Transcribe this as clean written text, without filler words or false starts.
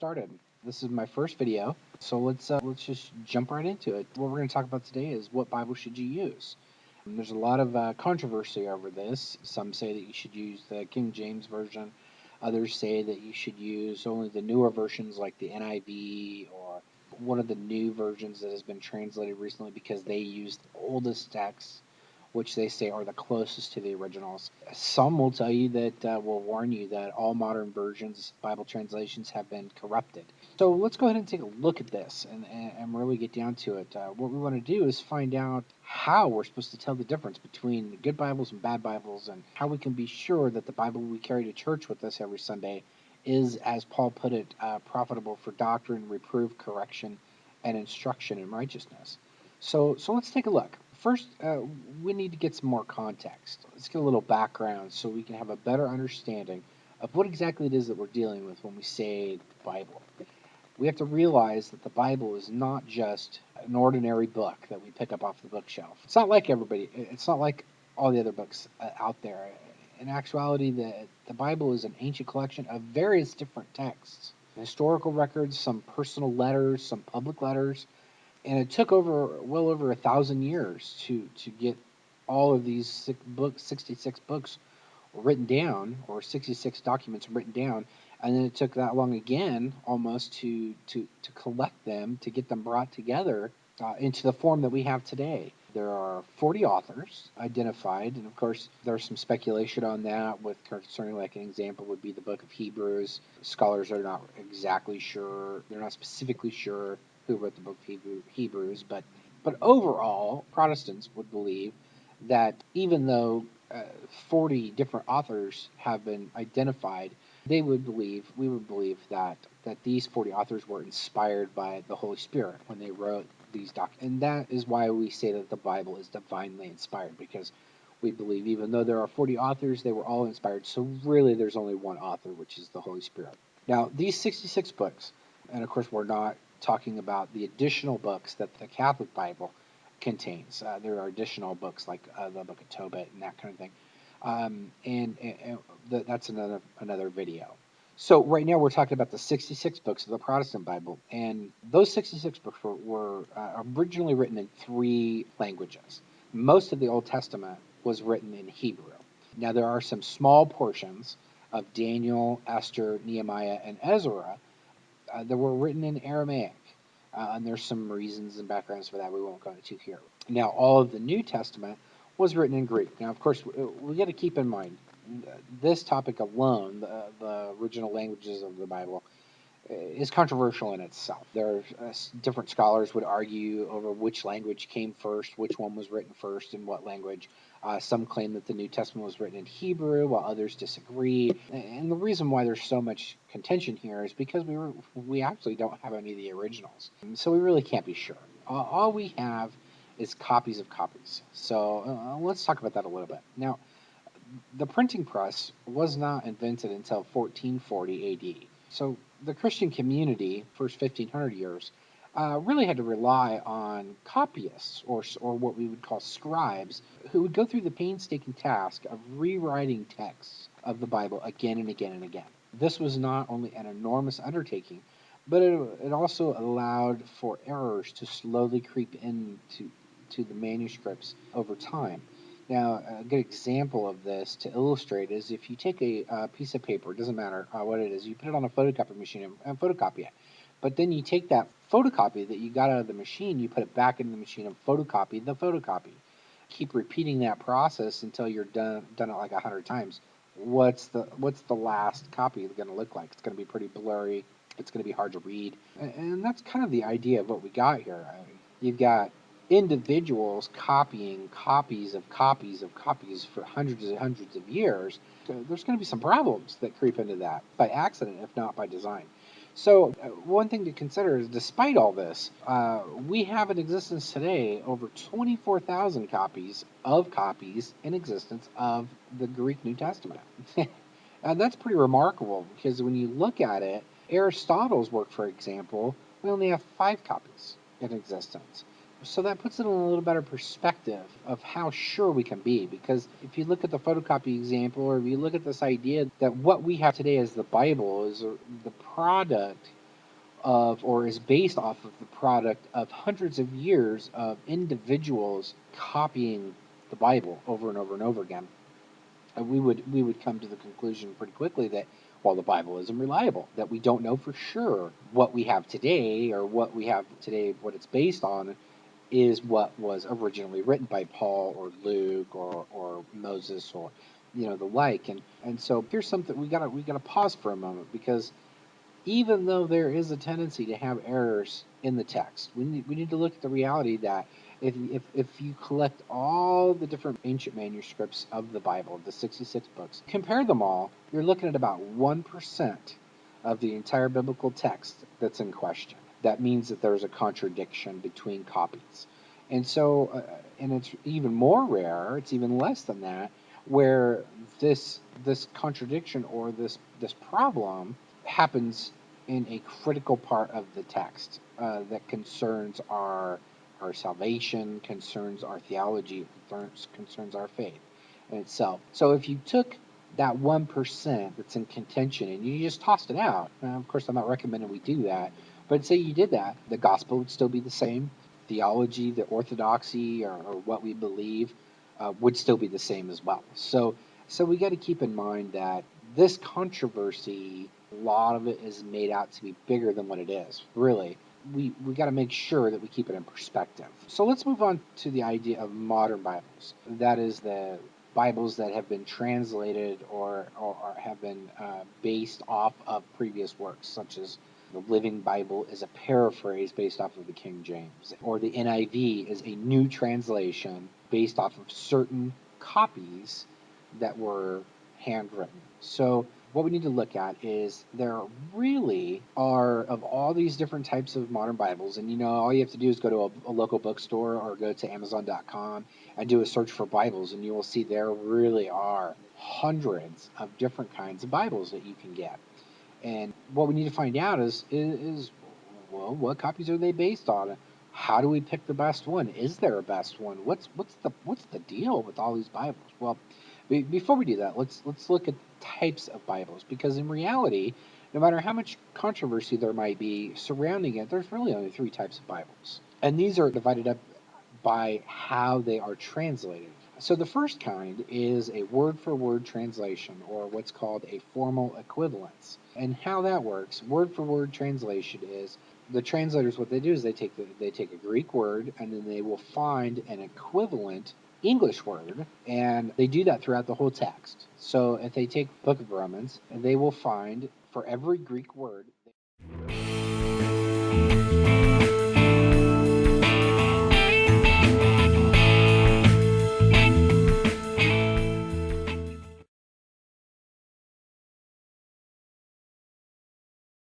started. This is my first video, so let's just jump right into it. What we're going to talk about today is what Bible should you use. There's a lot of controversy over this. Some say that you should use the King James version. Others say that you should use only the newer versions like the NIV or one of the new versions that has been translated recently because they use the oldest texts, which they say are the closest to the originals. Some will tell you that will warn you that all modern versions, Bible translations, have been corrupted. So let's go ahead and take a look at this and really get down to it. What we want to do is find out how we're supposed to tell the difference between good Bibles and bad Bibles, and how we can be sure that the Bible we carry to church with us every Sunday is, as Paul put it, profitable for doctrine, reproof, correction, and instruction in righteousness. So let's take a look. First, we need to get some more context. Let's get a little background so we can have a better understanding of what exactly it is that we're dealing with when we say the Bible. We have to realize that the Bible is not just an ordinary book that we pick up off the bookshelf. It's not like it's not like all the other books out there. In actuality, the Bible is an ancient collection of various different texts, historical records, some personal letters, some public letters, and it took well over 1,000 years to get all of these 66 books written down, or 66 documents written down, and then it took that long again, almost, to collect them, to get them brought together into the form that we have today. There are 40 authors identified, and of course there's some speculation on that, with concerning, like an example would be the book of Hebrews. Scholars are not exactly sure, they're not specifically sure who wrote the book of Hebrews, but overall, Protestants would believe that even though 40 different authors have been identified, we would believe that these 40 authors were inspired by the Holy Spirit when they wrote these documents. And that is why we say that the Bible is divinely inspired, because we believe even though there are 40 authors, they were all inspired. So really there's only one author, which is the Holy Spirit. Now, these 66 books, and of course we're not talking about the additional books that the Catholic Bible contains. There are additional books like the Book of Tobit and that kind of thing. That's another video. So right now we're talking about the 66 books of the Protestant Bible, and those 66 books were originally written in 3 languages. Most of the Old Testament was written in Hebrew. Now there are some small portions of Daniel, Esther, Nehemiah, and Ezra that were written in Aramaic. And there's some reasons and backgrounds for that we won't go into here. Now, all of the New Testament was written in Greek. Now, of course, we got to keep in mind this topic alone, the original languages of the Bible, is controversial in itself. There are different scholars would argue over which language came first, which one was written first, in what language. Some claim that the New Testament was written in Hebrew, while others disagree. And the reason why there's so much contention here is because we actually don't have any of the originals. So we really can't be sure. All we have is copies of copies. So let's talk about that a little bit. Now, the printing press was not invented until 1440 AD. So the Christian community, first 1,500 years, really had to rely on copyists, or what we would call scribes, who would go through the painstaking task of rewriting texts of the Bible again and again and again. This was not only an enormous undertaking, but it also allowed for errors to slowly creep into the manuscripts over time. Now, a good example of this to illustrate is if you take a piece of paper, it doesn't matter what it is, you put it on a photocopy machine and photocopy it. But then you take that photocopy that you got out of the machine, you put it back in the machine and photocopy the photocopy. Keep repeating that process until you're done it like 100 times. What's the last copy going to look like? It's going to be pretty blurry. It's going to be hard to read. And that's kind of the idea of what we got here. You've got individuals copying copies of copies of copies for hundreds and hundreds of years. So there's going to be some problems that creep into that by accident, if not by design. So one thing to consider is, despite all this, we have in existence today over 24,000 copies in existence of the Greek New Testament. And that's pretty remarkable, because when you look at it, Aristotle's work, for example, we only have 5 copies in existence. So that puts it in a little better perspective of how sure we can be, because if you look at the photocopy example, or if you look at this idea that what we have today as the Bible is the product of, or is based off of, the product of hundreds of years of individuals copying the Bible over and over and over again. And we would come to the conclusion pretty quickly that, well, the Bible isn't reliable, that we don't know for sure what we have today, or what we have today, what it's based on, is what was originally written by Paul or Luke or Moses, or the like. And so here's something we gotta pause for a moment, because even though there is a tendency to have errors in the text, we need to look at the reality that if you collect all the different ancient manuscripts of the Bible, the 66 books, compare them all, you're looking at about 1% of the entire biblical text that's in question. That means that there's a contradiction between copies. And so, and it's even more rare, it's even less than that, where this contradiction, or this problem, happens in a critical part of the text that concerns our salvation, concerns our theology, concerns our faith in itself. So if you took that 1% that's in contention and you just tossed it out, now, of course, I'm not recommending we do that, but say you did that, the gospel would still be the same. Theology, the orthodoxy, or what we believe, would still be the same as well. So we got to keep in mind that this controversy, a lot of it is made out to be bigger than what it is. Really, we got to make sure that we keep it in perspective. So let's move on to the idea of modern Bibles. That is, the Bibles that have been translated, or have been based off of previous works, such as the Living Bible is a paraphrase based off of the King James, or the NIV is a new translation based off of certain copies that were handwritten. So what we need to look at is, there really are, of all these different types of modern Bibles, and all you have to do is go to a local bookstore or go to Amazon.com and do a search for Bibles, and you will see there really are hundreds of different kinds of Bibles that you can get. And what we need to find out is well, what copies are they based on? How do we pick the best one? Is there a best one? What's the deal with all these Bibles? Well, before we do that, let's look at types of Bibles, because in reality, no matter how much controversy there might be surrounding it, there's really only three types of Bibles, and these are divided up by how they are translated. So the first kind is a word-for-word translation, or what's called a formal equivalence. And how that works, word-for-word translation, is the translators, what they do is they take a Greek word, and then they will find an equivalent English word, and they do that throughout the whole text. So if they take the Book of Romans, they will find, for every Greek word,